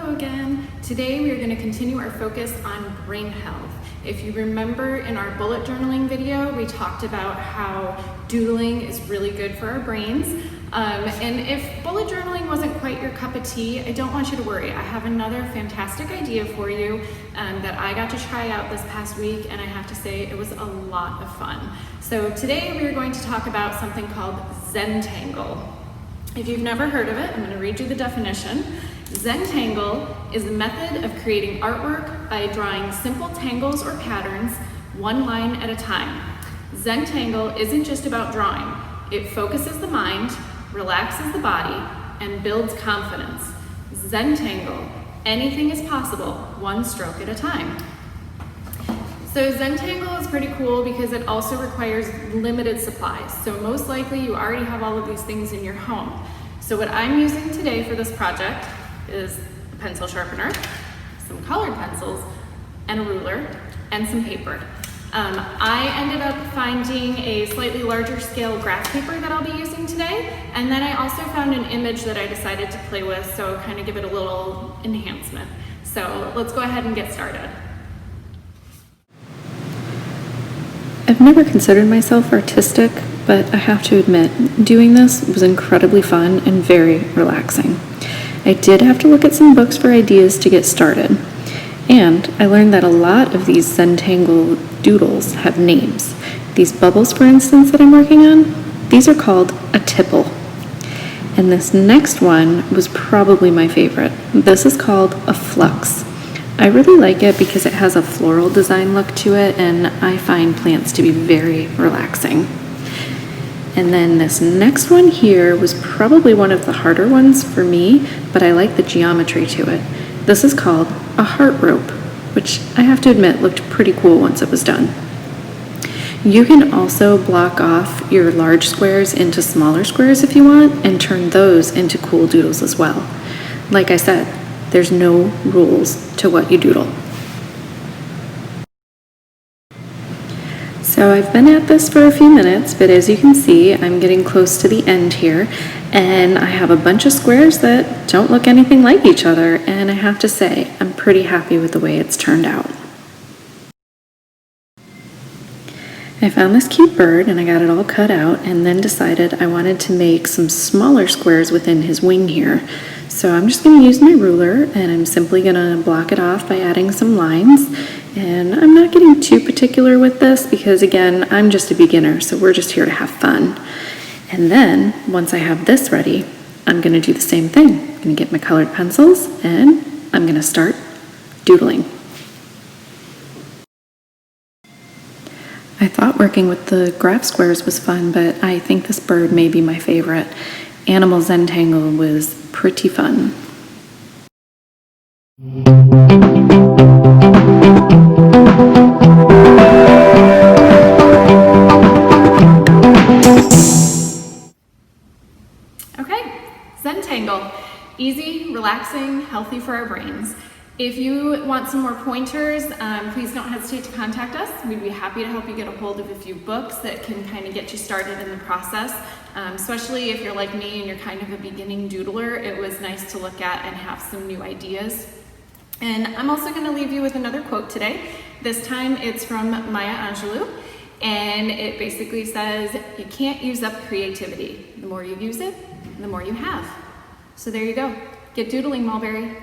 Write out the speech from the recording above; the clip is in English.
Hello again. Today we are going to continue our focus on brain health. If you remember in our bullet journaling video, we talked about how doodling is really good for our brains. And if bullet journaling wasn't quite your cup of tea, I don't want you to worry. I have another fantastic idea for you that I got to try out this past week, and I have to say it was a lot of fun. So today we are going to talk about something called Zentangle. If you've never heard of it, I'm going to read you the definition. Zentangle is a method of creating artwork by drawing simple tangles or patterns, one line at a time. Zentangle isn't just about drawing. It focuses the mind, relaxes the body, and builds confidence. Zentangle, anything is possible, one stroke at a time. So Zentangle is pretty cool because it also requires limited supplies. So most likely you already have all of these things in your home. So what I'm using today for this project is a pencil sharpener, some colored pencils, and a ruler, and some paper. I ended up finding a slightly larger scale graph paper that I'll be using today, and then I also found an image that I decided to play with, so kind of give it a little enhancement. So let's go ahead and get started. I've never considered myself artistic, but I have to admit, doing this was incredibly fun and very relaxing. I did have to look at some books for ideas to get started, and I learned that a lot of these Zentangle doodles have names. These bubbles, for instance, that I'm working on, these are called a tipple. And this next one was probably my favorite. This is called a flux. I really like it because it has a floral design look to it, and I find plants to be very relaxing. And then this next one here was probably one of the harder ones for me, but I like the geometry to it. This is called a heart rope, which I have to admit looked pretty cool once it was done. You can also block off your large squares into smaller squares if you want, and turn those into cool doodles as well. Like I said, there's no rules to what you doodle. So I've been at this for a few minutes, but as you can see, I'm getting close to the end here, and I have a bunch of squares that don't look anything like each other, and I have to say, I'm pretty happy with the way it's turned out. I found this cute bird and I got it all cut out, and then decided I wanted to make some smaller squares within his wing here. So I'm just going to use my ruler, and I'm simply going to block it off by adding some lines. And I'm not getting too particular with this because, again, I'm just a beginner, so we're just here to have fun. And then once I have this ready, I'm going to do the same thing. I'm going to get my colored pencils and I'm going to start doodling. I thought working with the graph squares was fun, but I think this bird may be my favorite. Animal Zentangle was pretty fun. Okay, Zentangle. Easy, relaxing, healthy for our brains. If you want some more pointers, please don't hesitate to contact us. We'd be happy to help you get a hold of a few books that can kind of get you started in the process. Especially if you're like me and you're kind of a beginning doodler, it was nice to look at and have some new ideas. And I'm also going to leave you with another quote today. This time it's from Maya Angelou, and it basically says, you can't use up creativity. The more you use it, the more you have. So there you go. Get doodling, Mulberry.